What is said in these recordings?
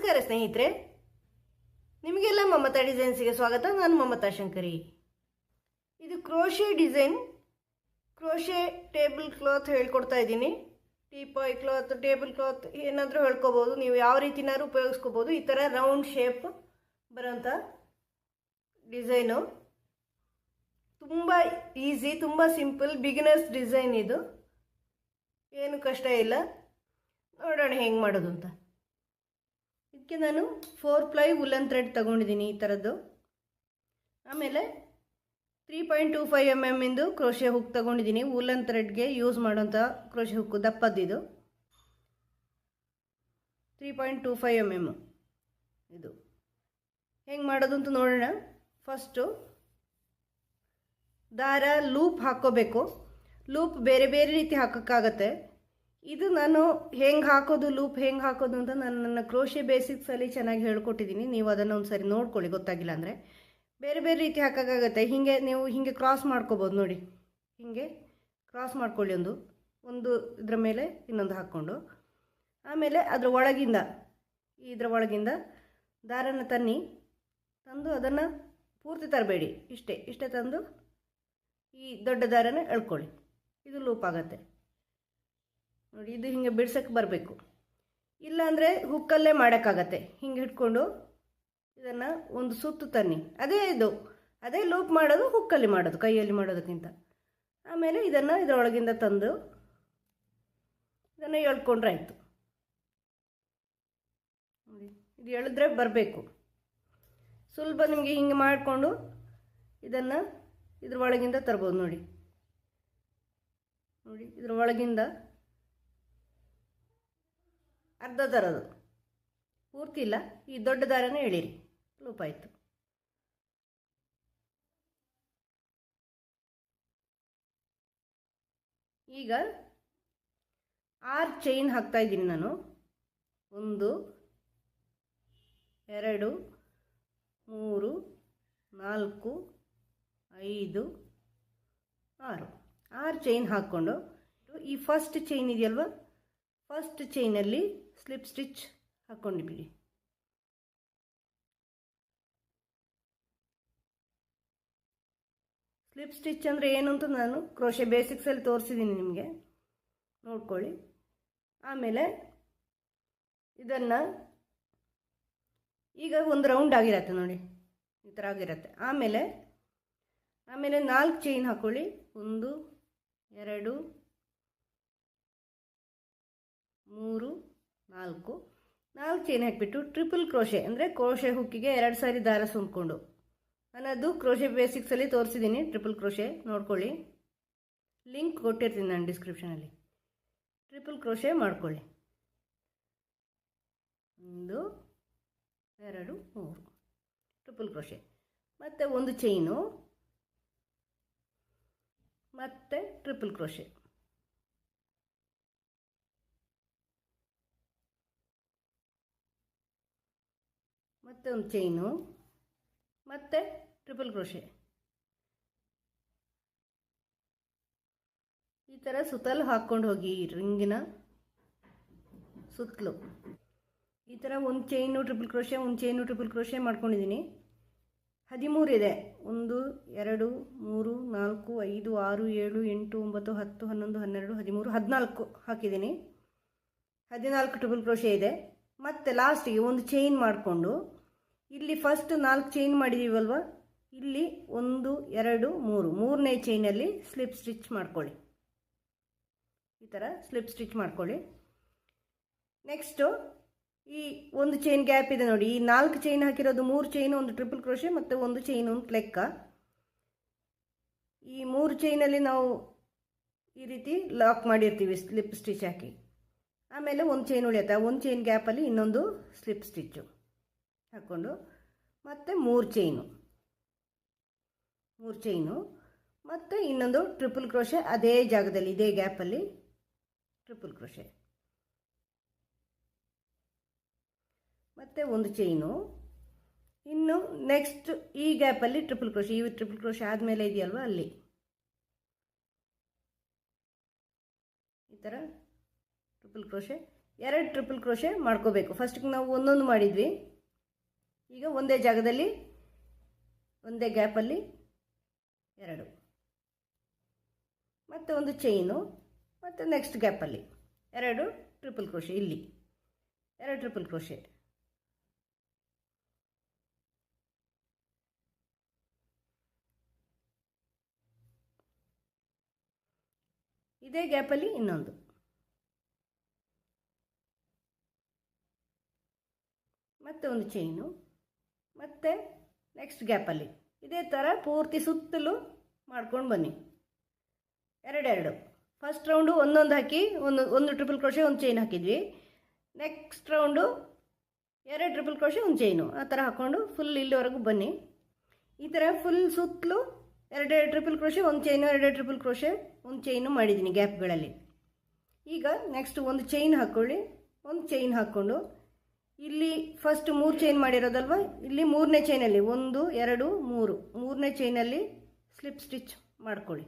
ನಮಸ್ಕಾರ ಸ್ನೇಹಿತರೆ, ನಿಮಗೆಲ್ಲ ಮಮತಾ ಡಿಸೈನ್ಸ್ಗೆ ಸ್ವಾಗತ. ನಾನು ಮಮತಾ ಶಂಕರಿ. ಇದು crochet design, crochet table cloth ಹೇಳ್ಕೊಡ್ತಾ ಇದ್ದೀನಿ. ಟೀಪಾಯ್ ಕ್ಲಾತ್, ಟೇಬಲ್ ಕ್ಲಾತ್ ಏನಾದರೂ ಹೇಳ್ಕೊಬೋದು. ನೀವು ಯಾವ ರೀತಿನಾದ್ರೂ ಉಪಯೋಗಿಸ್ಕೋಬೋದು. ಈ ಥರ ರೌಂಡ್ ಶೇಪ್ ಬರೋಂಥ ಡಿಸೈನು ತುಂಬ ಈಸಿ, ತುಂಬ ಸಿಂಪಲ್, ಬಿಗಿನರ್ಸ್ ಡಿಸೈನ್. ಇದು ಏನು ಕಷ್ಟ ಇಲ್ಲ. ನೋಡೋಣ ಹೆಂಗೆ ಮಾಡೋದು ಅಂತ. ಇದಕ್ಕೆ ನಾನು 4 ಪ್ಲೈ ವುಲನ್ ಥ್ರೆಡ್ ತಗೊಂಡಿದ್ದೀನಿ ಈ ಥರದ್ದು. ಆಮೇಲೆ 3.25 mm ಇಂದು ಕ್ರೋಶೆ ಹುಕ್ ತಗೊಂಡಿದ್ದೀನಿ. ವುಲನ್ ಥ್ರೆಡ್ಗೆ ಯೂಸ್ ಮಾಡೋಂಥ ಕ್ರೋಶೆ ಹುಕ್ಕು ದಪ್ಪದ್ದಿದು 3.25 mm. ಇದು ಹೆಂಗೆ ಮಾಡೋದು ಅಂತ ನೋಡೋಣ. ಫಸ್ಟು ದಾರ ಲೂಪ್ ಹಾಕ್ಕೋಬೇಕು. ಲೂಪ್ ಬೇರೆ ಬೇರೆ ರೀತಿ ಹಾಕೋಕ್ಕಾಗತ್ತೆ. ಇದು ನಾನು ಹೆಂಗೆ ಹಾಕೋದು, ಲೂಪ್ ಹೆಂಗೆ ಹಾಕೋದು ಅಂತ ನನ್ನ ಕ್ರೋಶೆ ಬೇಸಿಕ್ಸಲ್ಲಿ ಚೆನ್ನಾಗಿ ಹೇಳ್ಕೊಟ್ಟಿದ್ದೀನಿ. ನೀವು ಅದನ್ನು ಒಂದು ಸರಿ ನೋಡ್ಕೊಳ್ಳಿ, ಗೊತ್ತಾಗಿಲ್ಲ ಅಂದರೆ. ಬೇರೆ ಬೇರೆ ರೀತಿ ಹಾಕೋಕ್ಕಾಗತ್ತೆ. ಹೀಗೆ ನೀವು ಹೀಗೆ ಕ್ರಾಸ್ ಮಾಡ್ಕೋಬೋದು ನೋಡಿ. ಹೀಗೆ ಕ್ರಾಸ್ ಮಾಡ್ಕೊಳ್ಳಿ, ಒಂದು ಇದರ ಮೇಲೆ ಇನ್ನೊಂದು ಹಾಕ್ಕೊಂಡು. ಆಮೇಲೆ ಅದರ ಒಳಗಿಂದ ದಾರನ ತಂದು ಅದನ್ನು ಪೂರ್ತಿ ತರಬೇಡಿ. ಇಷ್ಟೇ ತಂದು ಈ ದೊಡ್ಡ ದಾರನ ಎಳ್ಕೊಳ್ಳಿ. ಇದು ಲೂಪ್ ಆಗುತ್ತೆ ನೋಡಿ. ಇದು ಹಿಂಗೆ ಬಿಡ್ಸಕ್ಕೆ ಬರಬೇಕು. ಇಲ್ಲಾಂದರೆ ಹುಕ್ಕಲ್ಲೇ ಮಾಡೋಕ್ಕಾಗತ್ತೆ. ಹಿಂಗೆ ಹಿಡ್ಕೊಂಡು ಇದನ್ನು ಒಂದು ಸುತ್ತು ತನ್ನಿ. ಅದೇ ಲೂಪ್ ಮಾಡೋದು, ಹುಕ್ಕಲ್ಲಿ ಮಾಡೋದು, ಕೈಯಲ್ಲಿ ಮಾಡೋದಕ್ಕಿಂತ. ಆಮೇಲೆ ಇದನ್ನು ಇದರೊಳಗಿಂದ ತಂದು ಇದನ್ನು ಎಳ್ಕೊಂಡ್ರೆ ಆಯಿತು ನೋಡಿ. ಇದು ಎಳೆದ್ರೆ ಬರಬೇಕು. ಸ್ವಲ್ಪ ನಿಮಗೆ ಹಿಂಗೆ ಮಾಡಿಕೊಂಡು ಇದನ್ನು ಇದ್ರ ಒಳಗಿಂದ ತರ್ಬೋದು ನೋಡಿ. ಇದ್ರ ಒಳಗಿಂದ ಅರ್ಧ ತರೋದು, ಪೂರ್ತಿ ಇಲ್ಲ. ಈ ದೊಡ್ಡ ದಾರನೇ ಎಳೀರಿ, ಲೂಪ್ ಆಯಿತು. ಈಗ 6 ಚೈನ್ ಹಾಕ್ತಾ ಇದ್ದೀನಿ ನಾನು. 1 2 3 4 5 6 ಚೈನ್ ಹಾಕ್ಕೊಂಡು ಈ ಫಸ್ಟ್ ಚೈನ್ ಇದೆಯಲ್ವ, ಫಸ್ಟ್ ಚೈನಲ್ಲಿ ಸ್ಲಿಪ್ ಸ್ಟಿಚ್ ಹಾಕ್ಕೊಂಡಿಬಿಡಿ. ಸ್ಲಿಪ್ ಸ್ಟಿಚ್ ಅಂದರೆ ಏನು ಅಂತ ನಾನು ಕ್ರೋಶೆ ಬೇಸಿಕ್ಸಲ್ಲಿ ತೋರಿಸಿದ್ದೀನಿ, ನಿಮಗೆ ನೋಡ್ಕೊಳ್ಳಿ. ಆಮೇಲೆ ಇದನ್ನು ಈಗ ಒಂದು ರೌಂಡ್ ಆಗಿರತ್ತೆ ನೋಡಿ, ಈ ಥರ ಆಗಿರತ್ತೆ. ಆಮೇಲೆ 4 ಚೈನ್ ಹಾಕ್ಕೊಳ್ಳಿ. 1 2 3 4 ಚೈನ್ ಹಾಕಿಬಿಟ್ಟು ಟ್ರಿಪಲ್ ಕ್ರೋಶೆ ಅಂದರೆ ಕ್ರೋಶೆ ಹುಕ್ಕಿಗೆ 2 ಸಾರಿ ದಾರ ಸುಂದ್ಕೊಂಡು, ನಾನದು ಕ್ರೋಶೆ ಬೇಸಿಕ್ಸಲ್ಲಿ ತೋರಿಸಿದ್ದೀನಿ. ಟ್ರಿಪಲ್ ಕ್ರೋಶೆ ನೋಡ್ಕೊಳ್ಳಿ, ಲಿಂಕ್ ಕೊಟ್ಟಿರ್ತೀನಿ ನಾನು ಡಿಸ್ಕ್ರಿಪ್ಷನಲ್ಲಿ. ಟ್ರಿಪಲ್ ಕ್ರೋಶೆ ಮಾಡ್ಕೊಳ್ಳಿ. 1 2 3 ಟ್ರಿಪಲ್ ಕ್ರೋಶೆ, ಮತ್ತು 1 ಚೈನು, ಮತ್ತು ಟ್ರಿಪಲ್ ಕ್ರೋಶೆ, ಮತ್ತೆ 1 ಚೈನು, ಮತ್ತೆ ಟ್ರಿಪಲ್ ಕ್ರೋಶೆ. ಈ ಥರ ಸುತ್ತಲೂ ಹಾಕ್ಕೊಂಡು ಹೋಗಿ ರಿಂಗಿನ ಸುತ್ತಲೂ. ಈ ಥರ 1 chain triple crochet, 1 chain triple crochet ಮಾಡ್ಕೊಂಡಿದ್ದೀನಿ. 13 ಇದೆ. 1 2 3 4 5 6 7 8 9 10 11 12 13 14 ಹಾಕಿದ್ದೀನಿ. 14 ಟ್ರಿಪಲ್ ಕ್ರೋಶೆ ಇದೆ. ಮತ್ತು ಲಾಸ್ಟಿಗೆ 1 ಚೈನ್ ಮಾಡಿಕೊಂಡು ಇಲ್ಲಿ ಫಸ್ಟ್ 4 ಚೈನ್ ಮಾಡಿದ್ದೀವಲ್ವ, ಇಲ್ಲಿ 1 2 3 ಮೂರನೇ ಚೈನಲ್ಲಿ ಸ್ಲಿಪ್ ಸ್ಟಿಚ್ ಮಾಡ್ಕೊಳ್ಳಿ. ಈ ಥರ ಸ್ಲಿಪ್ ಸ್ಟಿಚ್ ಮಾಡ್ಕೊಳ್ಳಿ. ನೆಕ್ಸ್ಟು ಈ 1 ಚೈನ್ ಗ್ಯಾಪ್ ಇದೆ ನೋಡಿ. ಈ 4 ಚೈನ್ ಹಾಕಿರೋದು 3 ಚೈನು, 1 ಟ್ರಿಪಲ್ ಕ್ರೋಶೆ ಮತ್ತು 1 ಚೈನು ಅಂತ ಲೆಕ್ಕ. ಈ 3 ಚೈನಲ್ಲಿ ನಾವು ಈ ರೀತಿ ಲಾಕ್ ಮಾಡಿರ್ತೀವಿ ಸ್ಲಿಪ್ ಸ್ಟಿಚ್ ಹಾಕಿ. ಆಮೇಲೆ 1 ಚೈನ್ ಉಳಿಯುತ್ತೆ. 1 ಚೈನ್ ಗ್ಯಾಪಲ್ಲಿ ಇನ್ನೊಂದು ಸ್ಲಿಪ್ ಸ್ಟಿಚ್ಚು ಹಾಕ್ಕೊಂಡು, ಮತ್ತು 3 ಚೈನು ಮತ್ತು ಇನ್ನೊಂದು ಟ್ರಿಪಲ್ ಕ್ರೋಶೆ ಅದೇ ಜಾಗದಲ್ಲಿ, ಇದೇ ಗ್ಯಾಪಲ್ಲಿ ಟ್ರಿಪಲ್ ಕ್ರೋಶೆ, ಮತ್ತು 1 ಚೈನು. ಇನ್ನು ನೆಕ್ಸ್ಟ್ ಈ ಗ್ಯಾಪಲ್ಲಿ ಟ್ರಿಪಲ್ ಕ್ರೋಶೆ, ಈ ಟ್ರಿಪಲ್ ಕ್ರೋಶೆ ಆದಮೇಲೆ ಇದೆಯಲ್ವ ಅಲ್ಲಿ ಈ ಥರ ಟ್ರಿಪಲ್ ಕ್ರೋಶೆ 2 ಟ್ರಿಪಲ್ ಕ್ರೋಶೆ ಮಾಡ್ಕೋಬೇಕು. ಫಸ್ಟಿಗೆ ನಾವು ಒಂದೊಂದು ಮಾಡಿದ್ವಿ, ಈಗ ಒಂದೇ ಜಾಗದಲ್ಲಿ ಒಂದೇ ಗ್ಯಾಪಲ್ಲಿ 2, ಮತ್ತು ಒಂದು ಚೈನು, ಮತ್ತು ನೆಕ್ಸ್ಟ್ ಗ್ಯಾಪಲ್ಲಿ 2 ಟ್ರಿಪಲ್ ಕ್ರೋಶೆ, ಇಲ್ಲಿ 2 ಟ್ರಿಪಲ್ ಕ್ರೋಶೆ, ಇದೇ ಗ್ಯಾಪಲ್ಲಿ ಇನ್ನೊಂದು, ಮತ್ತೆ ಒಂದು ಚೈನು, ಮತ್ತು ನೆಕ್ಸ್ಟ್ ಗ್ಯಾಪಲ್ಲಿ ಇದೇ ಥರ ಪೂರ್ತಿ ಸುತ್ತಲೂ ಮಾಡ್ಕೊಂಡು ಬನ್ನಿ. 2 ಫಸ್ಟ್ ರೌಂಡು ಒಂದೊಂದು ಹಾಕಿ ಒಂದು ಟ್ರಿಪಲ್ ಕ್ರೋಶೆ ಒಂದು ಚೈನ್ ಹಾಕಿದ್ವಿ. ನೆಕ್ಸ್ಟ್ ರೌಂಡು 2 ಟ್ರಿಪಲ್ ಕ್ರೋಶೆ ಒಂದು ಚೈನು, ಆ ಥರ ಹಾಕ್ಕೊಂಡು ಫುಲ್ ಇಲ್ಲಿವರೆಗೂ ಬನ್ನಿ. ಈ ಥರ ಫುಲ್ ಸುತ್ತಲೂ 2 ಟ್ರಿಪಲ್ ಕ್ರೋಶೆ ಒಂದು ಚೈನು, 2 ಟ್ರಿಪಲ್ ಕ್ರೋಶೆ ಒಂದು ಚೈನು ಮಾಡಿದ್ದೀನಿ ಗ್ಯಾಪ್ಗಳಲ್ಲಿ. ಈಗ ನೆಕ್ಸ್ಟ್ ಒಂದು ಚೈನ್ ಹಾಕ್ಕೊಳ್ಳಿ. ಒಂದು ಚೈನ್ ಹಾಕ್ಕೊಂಡು ಇಲ್ಲಿ ಫಸ್ಟ್ 3 ಚೈನ್ ಮಾಡಿರೋದಲ್ವ, ಇಲ್ಲಿ 3ನೇ ಚೈನಲ್ಲಿ 1 2 3 3ನೇ ಚೈನಲ್ಲಿ ಸ್ಲಿಪ್ ಸ್ಟಿಚ್ ಮಾಡ್ಕೊಳ್ಳಿ.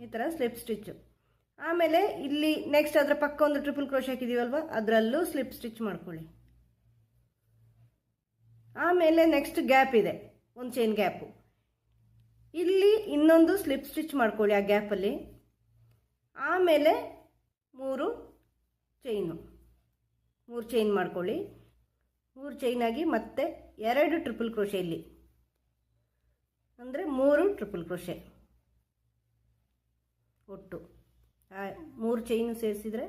ಈ ಥರ ಸ್ಲಿಪ್ ಸ್ಟಿಚ್ಚು. ಆಮೇಲೆ ಇಲ್ಲಿ ನೆಕ್ಸ್ಟ್ ಅದರ ಪಕ್ಕ ಒಂದು ಟ್ರಿಪಲ್ ಕ್ರೋಶೆ ಹಾಕಿದ್ದೀವಲ್ವ, ಅದರಲ್ಲೂ ಸ್ಲಿಪ್ ಸ್ಟಿಚ್ ಮಾಡ್ಕೊಳ್ಳಿ. ಆಮೇಲೆ ನೆಕ್ಸ್ಟ್ ಗ್ಯಾಪ್ ಇದೆ, ಒಂದು ಚೈನ್ ಗ್ಯಾಪು, ಇಲ್ಲಿ ಇನ್ನೊಂದು ಸ್ಲಿಪ್ ಸ್ಟಿಚ್ ಮಾಡ್ಕೊಳ್ಳಿ ಆ ಗ್ಯಾಪಲ್ಲಿ. ಆಮೇಲೆ 3 ಚೈನ್ ಮಾಡ್ಕೊಳ್ಳಿ. 3 ಚೈನಾಗಿ ಮತ್ತೆ 2 ಟ್ರಿಪಲ್ ಕ್ರೋಶೆ, ಇಲ್ಲಿ ಅಂದರೆ 3 ಟ್ರಿಪಲ್ ಕ್ರೋಶೆ ಒಟ್ಟು. 3 ಚೈನು ಸೇರಿಸಿದರೆ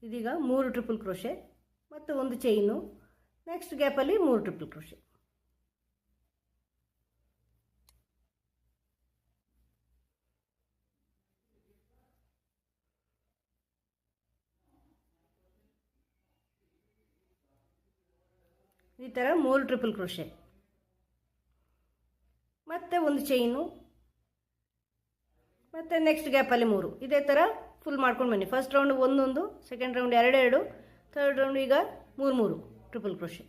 ಇದೀಗ 3 ಟ್ರಿಪಲ್ ಕ್ರೋಶೆ ಮತ್ತು ಒಂದು ಚೈನು, ನೆಕ್ಸ್ಟ್ ಗ್ಯಾಪಲ್ಲಿ 3 ಟ್ರಿಪಲ್ ಕ್ರೋಶೆ. ಈ ಥರ 3 ಟ್ರಿಪಲ್ ಕ್ರೋಶೆ ಮತ್ತು ಒಂದು ಚೈನು, ಮತ್ತು ನೆಕ್ಸ್ಟ್ ಗ್ಯಾಪಲ್ಲಿ 3. ಇದೇ ಥರ ಫುಲ್ ಮಾಡ್ಕೊಂಡು ಬನ್ನಿ. ಫಸ್ಟ್ ರೌಂಡ್ ಒಂದೊಂದು, ಸೆಕೆಂಡ್ ರೌಂಡ್ 2, ಥರ್ಡ್ ರೌಂಡ್ ಈಗ 3 ಟ್ರಿಪಲ್ ಕ್ರೋಶೆ.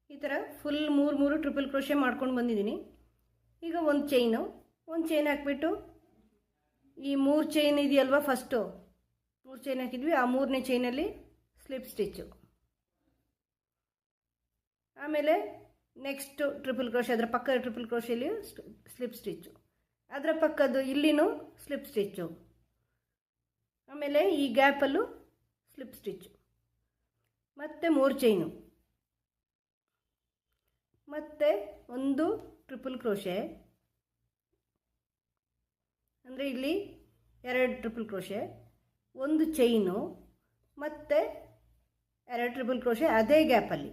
ಈ ಥರ ಫುಲ್ 3 ಟ್ರಿಪಲ್ ಕ್ರೋಶೆ ಮಾಡ್ಕೊಂಡು ಬಂದಿದ್ದೀನಿ. ಈಗ ಒಂದು ಚೈನ್ ಹಾಕಿಬಿಟ್ಟು ಈ 3 ಚೈನ್ ಇದೆಯಲ್ವ, ಫಸ್ಟು 3 ಚೈನ್ ಹಾಕಿದ್ವಿ, ಆ 3ನೇ ಚೈನಲ್ಲಿ ಸ್ಲಿಪ್ ಸ್ಟಿಚ್ಚು. ಆಮೇಲೆ ನೆಕ್ಸ್ಟ್ ಟ್ರಿಪಲ್ ಕ್ರೋಶೆ, ಅದರ ಪಕ್ಕದ ಟ್ರಿಪಲ್ ಕ್ರೋಶೆಯಲ್ಲಿ ಸ್ಲಿಪ್ ಸ್ಟಿಚ್ಚು, ಅದರ ಪಕ್ಕದ್ದು ಇಲ್ಲಿನೂ ಸ್ಲಿಪ್ ಸ್ಟಿಚ್ಚು, ಆಮೇಲೆ ಈ ಗ್ಯಾಪಲ್ಲೂ ಸ್ಲಿಪ್ ಸ್ಟಿಚ್ಚು, ಮತ್ತು 3 ಚೈನು, ಮತ್ತು ಒಂದು ಟ್ರಿಪಲ್ ಕ್ರೋಶೆ, ಅಂದರೆ ಇಲ್ಲಿ 2 ಟ್ರಿಪಲ್ ಕ್ರೋಶೆ, ಒಂದು ಚೈನು, ಮತ್ತು 2 ಟ್ರಿಪಲ್ ಕ್ರೋಶೆ ಅದೇ ಗ್ಯಾಪಲ್ಲಿ.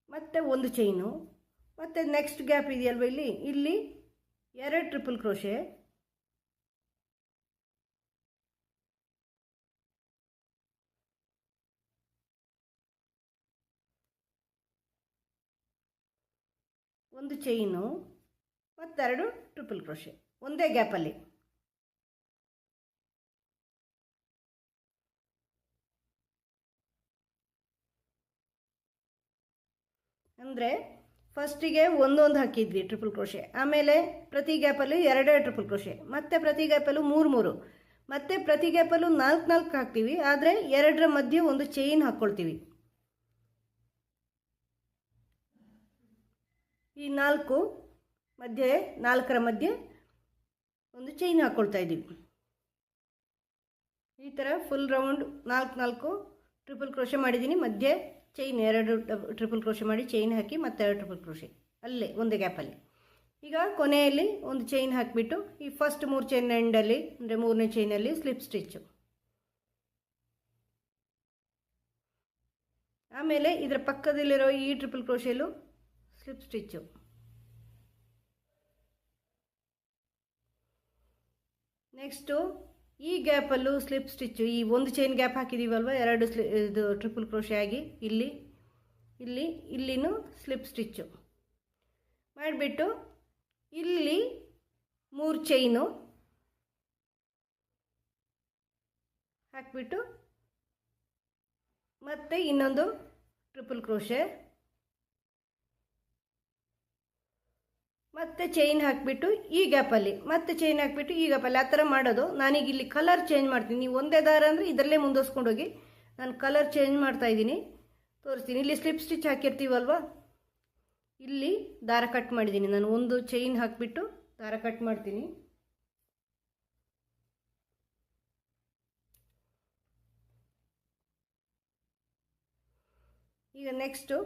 ಮತ್ತು ಒಂದು ಚೈನು, ಮತ್ತು ನೆಕ್ಸ್ಟ್ ಗ್ಯಾಪ್ ಇದೆಯಲ್ವ, ಇಲ್ಲಿ 2 ಟ್ರಿಪಲ್ ಕ್ರೋಶೆ, ಒಂದು ಚೈನು, ಮತ್ತು 2 ಟ್ರಿಪಲ್ ಕ್ರೋಶೆ ಒಂದೇ ಗ್ಯಾಪಲ್ಲಿ. ಅಂದರೆ ಫಸ್ಟಿಗೆ ಒಂದೊಂದು ಹಾಕಿದ್ವಿ ಟ್ರಿಪಲ್ ಕ್ರೋಶೆ, ಆಮೇಲೆ ಪ್ರತಿ ಗ್ಯಾಪಲ್ಲೂ 2 ಟ್ರಿಪಲ್ ಕ್ರೋಶೆ, ಮತ್ತು ಪ್ರತಿ ಗ್ಯಾಪಲ್ಲೂ 3 ಮತ್ತು ಪ್ರತಿ ಗ್ಯಾಪಲ್ಲೂ 4 ಹಾಕ್ತೀವಿ. ಆದರೆ 2ರ ಮಧ್ಯೆ ಒಂದು ಚೈನ್ ಹಾಕ್ಕೊಳ್ತೀವಿ. ಈ 4ರ ಮಧ್ಯೆ ಒಂದು ಚೈನ್ ಹಾಕ್ಕೊಳ್ತಾ ಇದ್ದೀವಿ. ಈ ಥರ ಫುಲ್ ರೌಂಡ್ 4 ಟ್ರಿಪಲ್ ಕ್ರೋಶೆ ಮಾಡಿದ್ದೀನಿ. ಮಧ್ಯೆ ಚೈನ್ 2 ಟ್ರಿಪಲ್ ಕ್ರೋಶೆ ಮಾಡಿ ಚೈನ್ ಹಾಕಿ ಮತ್ತೆ 2 ಟ್ರಿಪಲ್ ಕ್ರೋಶೆ ಅಲ್ಲೇ ಒಂದೇ ಗ್ಯಾಪಲ್ಲಿ. ಈಗ ಕೊನೆಯಲ್ಲಿ ಒಂದು ಚೈನ್ ಹಾಕಿಬಿಟ್ಟು ಈ ಫಸ್ಟ್ 3 ಚೈನ್ ಎಂಡಲ್ಲಿ, ಅಂದರೆ 3ನೇ ಚೈನಲ್ಲಿ ಸ್ಲಿಪ್ ಸ್ಟಿಚ್ಚು, ಆಮೇಲೆ ಇದರ ಪಕ್ಕದಲ್ಲಿರೋ ಈ ಟ್ರಿಪಲ್ ಕ್ರೋಶೆಲ್ಲೂ ಸ್ಲಿಪ್ ಸ್ಟಿಚ್ಚು, ನೆಕ್ಸ್ಟು ಈ ಗ್ಯಾಪಲ್ಲೂ ಸ್ಲಿಪ್ ಸ್ಟಿಚ್ಚು. ಈ ಒಂದು ಚೈನ್ ಗ್ಯಾಪ್ ಹಾಕಿದ್ದೀವಲ್ವ, 2 ಇದು ಟ್ರಿಪಲ್ ಕ್ರೋಶೆ ಆಗಿ ಇಲ್ಲಿನೂ ಸ್ಲಿಪ್ ಸ್ಟಿಚ್ಚು ಮಾಡಿಬಿಟ್ಟು ಇಲ್ಲಿ 3 ಚೈನು ಹಾಕಿಬಿಟ್ಟು ಮತ್ತೆ ಇನ್ನೊಂದು ಟ್ರಿಪಲ್ ಕ್ರೋಶೆ, ಮತ್ತೆ ಚೈನ್ ಹಾಕಿಬಿಟ್ಟು ಈ ಗ್ಯಾಪಲ್ಲಿ ಮತ್ತೆ ಚೈನ್ ಹಾಕಿಬಿಟ್ಟು ಈ ಗ್ಯಾಪಲ್ಲಿ ಆ ಥರ ಮಾಡೋದು. ನಾನೀಗ ಇಲ್ಲಿ ಕಲರ್ ಚೇಂಜ್ ಮಾಡ್ತೀನಿ. ನೀವು ಒಂದೇ ದಾರ ಅಂದರೆ ಇದರಲ್ಲೇ ಮುಂದುವರ್ಸ್ಕೊಂಡು ಹೋಗಿ. ನಾನು ಕಲರ್ ಚೇಂಜ್ ಮಾಡ್ತಾಯಿದ್ದೀನಿ, ತೋರಿಸ್ತೀನಿ. ಇಲ್ಲಿ ಸ್ಲಿಪ್ ಸ್ಟಿಚ್ ಹಾಕಿರ್ತೀವಲ್ವ, ಇಲ್ಲಿ ದಾರ ಕಟ್ ಮಾಡಿದ್ದೀನಿ. ನಾನು ಒಂದು ಚೈನ್ ಹಾಕಿಬಿಟ್ಟು ದಾರ ಕಟ್ ಮಾಡ್ತೀನಿ. ಈಗ ನೆಕ್ಸ್ಟು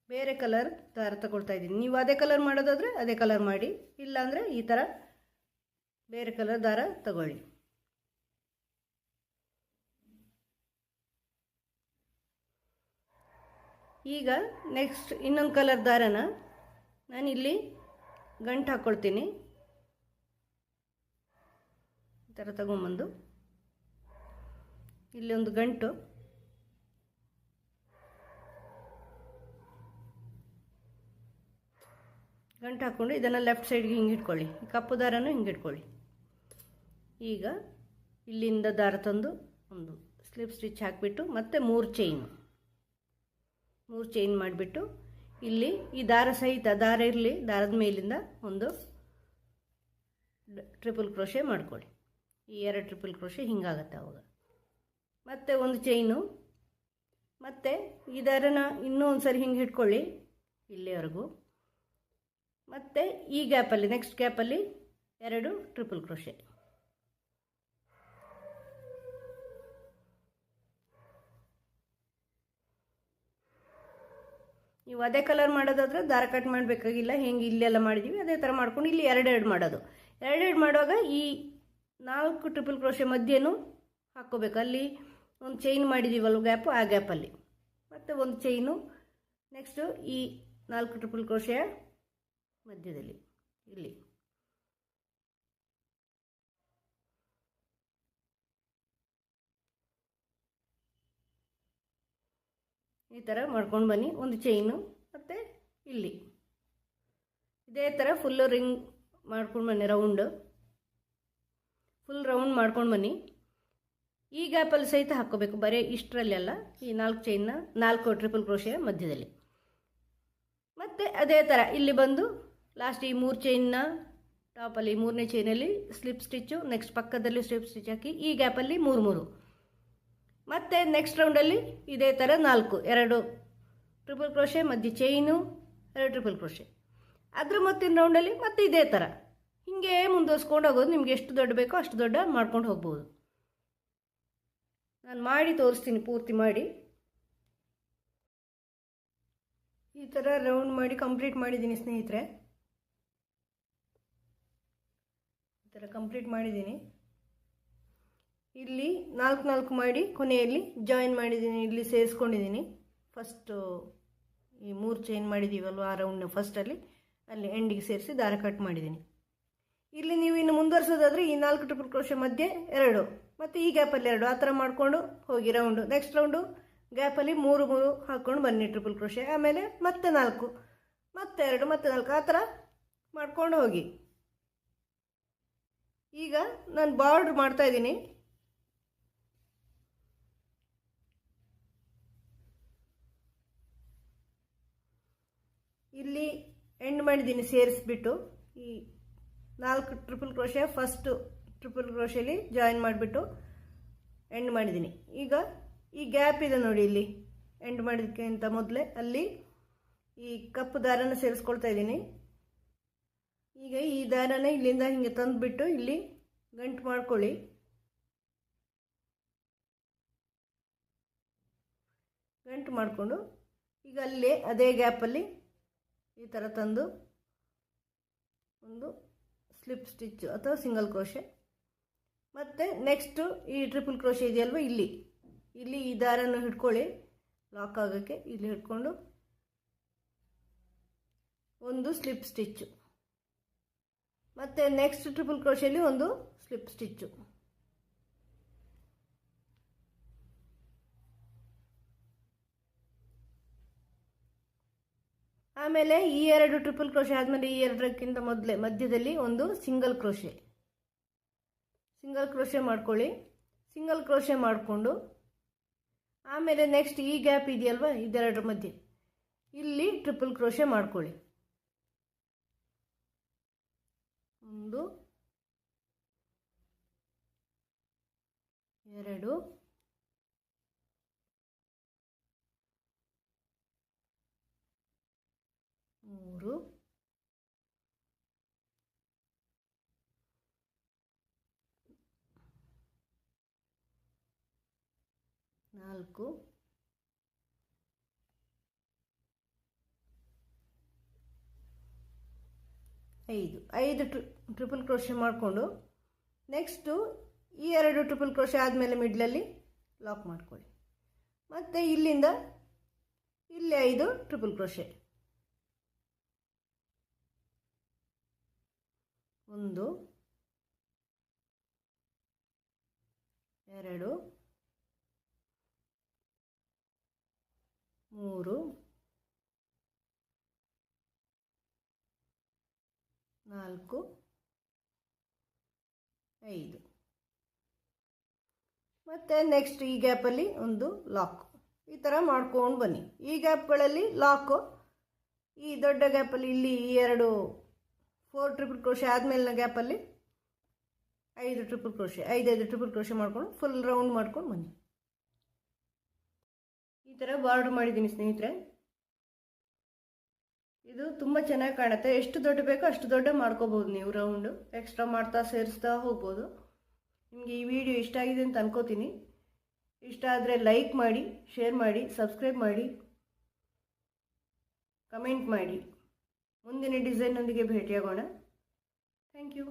ಬೇರೆ ಕಲರ್ ದಾರ ತಗೊಳ್ತಾ ಇದ್ದೀನಿ. ನೀವು ಅದೇ ಕಲರ್ ಮಾಡೋದಾದರೆ ಅದೇ ಕಲರ್ ಮಾಡಿ, ಇಲ್ಲಾಂದರೆ ಈ ಥರ ಬೇರೆ ಕಲರ್ ದಾರ ತಗೊಳ್ಳಿ. ಈಗ ನೆಕ್ಸ್ಟ್ ಇನ್ನೊಂದು ಕಲರ್ ದಾರನ ನಾನಿಲ್ಲಿ ಗಂಟು ಹಾಕ್ಕೊಳ್ತೀನಿ. ಈ ಥರ ತಗೊಂಬಂದು ಇಲ್ಲಿ ಒಂದು ಗಂಟು, ಗಂಟು ಹಾಕ್ಕೊಂಡು ಇದನ್ನು ಲೆಫ್ಟ್ ಸೈಡ್ಗೆ ಹಿಂಗೆ ಇಟ್ಕೊಳ್ಳಿ. ಈ ಕಪ್ಪು ದಾರನೂ ಹಿಂಗೆ ಇಟ್ಕೊಳ್ಳಿ. ಈಗ ಇಲ್ಲಿಂದ ದಾರ ತಂದು ಒಂದು ಸ್ಲಿಪ್ ಸ್ಟಿಚ್ ಹಾಕಿಬಿಟ್ಟು ಮತ್ತೆ 3 ಚೈನ್ ಮಾಡಿಬಿಟ್ಟು ಇಲ್ಲಿ ಈ ದಾರ ಸಹಿತ ದಾರ ಇರಲಿ, ದಾರದ ಮೇಲಿಂದ ಒಂದು ಟ್ರಿಪಲ್ ಕ್ರೋಶೆ ಮಾಡ್ಕೊಳ್ಳಿ. ಈ 2 ಟ್ರಿಪಲ್ ಕ್ರೋಶೆ ಹಿಂಗಾಗತ್ತೆ ಅವಾಗ. ಮತ್ತೆ ಒಂದು ಚೈನು, ಮತ್ತು ಈ ದಾರನ ಇನ್ನೂ ಒಂದು ಸರಿ ಹಿಂಗೆ ಇಟ್ಕೊಳ್ಳಿ ಇಲ್ಲಿವರೆಗೂ. ಮತ್ತು ಈ ಗ್ಯಾಪಲ್ಲಿ ನೆಕ್ಸ್ಟ್ ಗ್ಯಾಪಲ್ಲಿ 2 ಟ್ರಿಪಲ್ ಕ್ರೋಶೆ. ನೀವು ಅದೇ ಕಲರ್ ಮಾಡೋದಾದ್ರೆ ದಾರ ಕಟ್ ಮಾಡಬೇಕಾಗಿಲ್ಲ. ಹೆಂಗೆ ಇಲ್ಲೆಲ್ಲ ಮಾಡಿದ್ದೀವಿ ಅದೇ ಥರ ಮಾಡ್ಕೊಂಡು ಇಲ್ಲಿ 2 ಮಾಡೋದು. 2 ಮಾಡುವಾಗ ಈ 4 ಟ್ರಿಪಲ್ ಕ್ರೋಶೆ ಮಧ್ಯೆನೂ ಹಾಕ್ಕೋಬೇಕು. ಅಲ್ಲಿ ಒಂದು ಚೈನ್ ಮಾಡಿದ್ದೀವಲ್ವ ಗ್ಯಾಪು, ಆ ಗ್ಯಾಪಲ್ಲಿ ಮತ್ತು ಒಂದು ಚೈನು. ನೆಕ್ಸ್ಟು ಈ 4 ಟ್ರಿಪಲ್ ಕ್ರೋಶೆಯ ಮಧ್ಯದಲ್ಲಿ ಇಲ್ಲಿ ಈ ಥರ ಮಾಡ್ಕೊಂಡು ಬನ್ನಿ. ಒಂದು ಚೈನು ಮತ್ತು ಇಲ್ಲಿ ಇದೇ ಥರ ಫುಲ್ಲು ರಿಂಗ್ ಮಾಡ್ಕೊಂಡು ಬನ್ನಿ. ಫುಲ್ ರೌಂಡ್ ಮಾಡ್ಕೊಂಡು ಬನ್ನಿ. ಈ ಗ್ಯಾಪಲ್ಲಿ ಸಹಿತ ಹಾಕ್ಕೋಬೇಕು, ಬರೀ ಇಷ್ಟರಲ್ಲೆಲ್ಲ. ಈ 4 ಚೈನ್ನ 4 ಟ್ರಿಪಲ್ ಕ್ರೋಶೆಯ ಮಧ್ಯದಲ್ಲಿ. ಮತ್ತು ಅದೇ ಥರ ಇಲ್ಲಿ ಬಂದು ಲಾಸ್ಟ್ ಈ 3 ಚೈನ್ನ ಟಾಪಲ್ಲಿ 3ನೇ ಚೈನಲ್ಲಿ ಸ್ಲಿಪ್ ಸ್ಟಿಚ್ಚು, ನೆಕ್ಸ್ಟ್ ಪಕ್ಕದಲ್ಲಿ ಸ್ಲಿಪ್ ಸ್ಟಿಚ್ ಹಾಕಿ ಈ ಗ್ಯಾಪಲ್ಲಿ 3 ಮತ್ತು ನೆಕ್ಸ್ಟ್ ರೌಂಡಲ್ಲಿ ಇದೇ ಥರ 2 ಟ್ರಿಪಲ್ ಕ್ರೋಶೆ ಮಧ್ಯೆ ಚೈನು, 2 ಟ್ರಿಪಲ್ ಕ್ರೋಶೆ. ಅದ್ರ ಮತ್ತಿನ ರೌಂಡಲ್ಲಿ ಮತ್ತೆ ಇದೇ ಥರ ಹೀಗೆ ಮುಂದುವರ್ಸ್ಕೊಂಡು ಹೋಗೋದು. ನಿಮ್ಗೆ ಎಷ್ಟು ದೊಡ್ಡ ಬೇಕೋ ಅಷ್ಟು ದೊಡ್ಡ ಮಾಡ್ಕೊಂಡು ಹೋಗ್ಬೋದು. ನಾನು ಮಾಡಿ ತೋರಿಸ್ತೀನಿ, ಪೂರ್ತಿ ಮಾಡಿ. ಈ ಥರ ರೌಂಡ್ ಮಾಡಿ ಕಂಪ್ಲೀಟ್ ಮಾಡಿದ್ದೀನಿ ಸ್ನೇಹಿತರೆ. ಈ ಥರ ಕಂಪ್ಲೀಟ್ ಮಾಡಿದ್ದೀನಿ. ಇಲ್ಲಿ 4 ಮಾಡಿ ಕೊನೆಯಲ್ಲಿ ಜಾಯಿನ್ ಮಾಡಿದ್ದೀನಿ, ಇಲ್ಲಿ ಸೇರಿಸ್ಕೊಂಡಿದ್ದೀನಿ. ಫಸ್ಟು ಈ 3 ಚೈನ್ ಮಾಡಿದ್ದೀವಲ್ವ ಆ ರೌಂಡ್ನ ಫಸ್ಟಲ್ಲಿ ಅಲ್ಲಿ ಎಂಡಿಗೆ ಸೇರಿಸಿ ದಾರ ಕಟ್ ಮಾಡಿದ್ದೀನಿ. ಇಲ್ಲಿ ನೀವು ಇನ್ನು ಮುಂದುವರ್ಸೋದಾದರೆ ಈ 4 ಟ್ರಿಪಲ್ ಕ್ರೋಶೆ ಮಧ್ಯೆ 2 ಮತ್ತು ಈ ಗ್ಯಾಪಲ್ಲಿ 2 ಆ ಥರ ಮಾಡಿಕೊಂಡು ಹೋಗಿ ರೌಂಡು. ನೆಕ್ಸ್ಟ್ ರೌಂಡು ಗ್ಯಾಪಲ್ಲಿ 3 ಹಾಕ್ಕೊಂಡು ಬನ್ನಿ ಟ್ರಿಪಲ್ ಕ್ರೋಶೆ. ಆಮೇಲೆ ಮತ್ತೆ 4 ಮತ್ತೆ 2 ಮತ್ತೆ 4 ಆ ಥರ ಮಾಡ್ಕೊಂಡು ಹೋಗಿ. ಈಗ ನಾನು ಬಾರ್ಡ್ರ್ ಮಾಡ್ತಾಯಿದ್ದೀನಿ. ಇಲ್ಲಿ ಎಂಡ್ ಮಾಡಿದ್ದೀನಿ ಸೇರಿಸ್ಬಿಟ್ಟು ಈ 4 ಟ್ರಿಪಲ್ ಕ್ರೋಶೆ ಫಸ್ಟು ಟ್ರಿಪಲ್ ಕ್ರೋಶೆಲಿ ಜಾಯಿನ್ ಮಾಡಿಬಿಟ್ಟು ಎಂಡ್ ಮಾಡಿದ್ದೀನಿ. ಈಗ ಈ ಗ್ಯಾಪ್ ಇದೆ ನೋಡಿ, ಇಲ್ಲಿ ಎಂಡ್ ಮಾಡೋದಕ್ಕಿಂತ ಮೊದಲೇ ಅಲ್ಲಿ ಈ ಕಪ್ಪು ದಾರನ ಸೇರಿಸ್ಕೊಳ್ತಾ ಇದ್ದೀನಿ. ಈಗ ಈ ದಾರನ ಇಲ್ಲಿಂದ ಹಿಂಗೆ ತಂದುಬಿಟ್ಟು ಇಲ್ಲಿ ಗಂಟು ಮಾಡ್ಕೊಳ್ಳಿ. ಗಂಟು ಮಾಡಿಕೊಂಡು ಈಗ ಅಲ್ಲೇ ಅದೇ ಗ್ಯಾಪಲ್ಲಿ ಈ ಥರ ತಂದು ಒಂದು ಸ್ಲಿಪ್ ಸ್ಟಿಚ್ಚು ಅಥವಾ ಸಿಂಗಲ್ ಕ್ರೋಶೆ. ಮತ್ತು ನೆಕ್ಸ್ಟು ಈ ಟ್ರಿಪಲ್ ಕ್ರೋಶೆ ಇದೆಯಲ್ವ, ಇಲ್ಲಿ ಈ ದಾರನ ಹಿಡ್ಕೊಳ್ಳಿ ಲಾಕ್ ಆಗೋಕ್ಕೆ. ಇಲ್ಲಿ ಹಿಡ್ಕೊಂಡು ಒಂದು ಸ್ಲಿಪ್ ಸ್ಟಿಚ್ಚು, ಮತ್ತು ನೆಕ್ಸ್ಟ್ ಟ್ರಿಪಲ್ ಕ್ರೋಶೆಯಲ್ಲಿ ಒಂದು ಸ್ಲಿಪ್ ಸ್ಟಿಚ್ಚು. ಆಮೇಲೆ ಈ 2 ಟ್ರಿಪಲ್ ಕ್ರೋಶೆ ಆದಮೇಲೆ ಈ 2ಕ್ಕಿಂತ ಮೊದಲೇ ಮಧ್ಯದಲ್ಲಿ ಒಂದು ಸಿಂಗಲ್ ಕ್ರೋಶೆ ಮಾಡ್ಕೊಳ್ಳಿ. ಸಿಂಗಲ್ ಕ್ರೋಶೆ ಮಾಡಿಕೊಂಡು ಆಮೇಲೆ ನೆಕ್ಸ್ಟ್ ಈ ಗ್ಯಾಪ್ ಇದೆಯಲ್ವ, ಇದೆರಡರ ಮಧ್ಯೆ ಇಲ್ಲಿ ಟ್ರಿಪಲ್ ಕ್ರೋಶೆ ಮಾಡ್ಕೊಳ್ಳಿ. 1 2 3 4 5 ಟ್ರಿಪಲ್ ಕ್ರೋಶೆ ಮಾಡಿಕೊಂಡು ನೆಕ್ಸ್ಟು ಈ 2 ಟ್ರಿಪಲ್ ಕ್ರೋಶೆ ಆದಮೇಲೆ ಮಿಡ್ಲಲ್ಲಿ ಲಾಕ್ ಮಾಡ್ಕೊಳ್ಳಿ. ಮತ್ತು ಇಲ್ಲಿಂದ ಇಲ್ಲಿ 5 ಟ್ರಿಪಲ್ ಕ್ರೋಶೆ. 1 2 3 4 5. ಮತ್ತು ನೆಕ್ಸ್ಟ್ ಈ ಗ್ಯಾಪಲ್ಲಿ ಒಂದು ಲಾಕ್. ಈ ಥರ ಮಾಡ್ಕೊಂಡು ಬನ್ನಿ. ಈ ಗ್ಯಾಪ್ಗಳಲ್ಲಿ ಲಾಕು, ಈ ದೊಡ್ಡ ಗ್ಯಾಪಲ್ಲಿ ಇಲ್ಲಿ ಈ 4 ಟ್ರಿಪಲ್ ಕ್ರೋಶೆ ಆದಮೇಲಿನ ಗ್ಯಾಪಲ್ಲಿ 5 ಟ್ರಿಪಲ್ ಕ್ರೋಶೆ, 5 ಟ್ರಿಪಲ್ ಕ್ರೋಶೆ ಮಾಡ್ಕೊಂಡು ಫುಲ್ ರೌಂಡ್ ಮಾಡ್ಕೊಂಡು ಬನ್ನಿ. ಈ ಥರ ಬಾರ್ಡರ್ ಮಾಡಿದ್ದೀನಿ ಸ್ನೇಹಿತರೆ. ಇದು ತುಂಬ ಚೆನ್ನಾಗಿ ಕಾಣುತ್ತೆ. ಎಷ್ಟು ದೊಡ್ಡ ಬೇಕೋ ಅಷ್ಟು ದೊಡ್ಡ ಮಾಡ್ಕೋಬೋದು ನೀವು. ರೌಂಡು ಎಕ್ಸ್ಟ್ರಾ ಮಾಡ್ತಾ ಸೇರಿಸ್ತಾ ಹೋಗ್ಬೋದು. ನಿಮಗೆ ಈ ವಿಡಿಯೋ ಇಷ್ಟ ಆಗಿದೆ ಅಂತ ಅನ್ಕೋತೀನಿ. ಇಷ್ಟ ಆದರೆ ಲೈಕ್ ಮಾಡಿ, ಶೇರ್ ಮಾಡಿ, ಸಬ್ಸ್ಕ್ರೈಬ್ ಮಾಡಿ, ಕಮೆಂಟ್ ಮಾಡಿ. ಮುಂದಿನ ಡಿಸೈನ್ನೊಂದಿಗೆ ಭೇಟಿಯಾಗೋಣ. Thank you.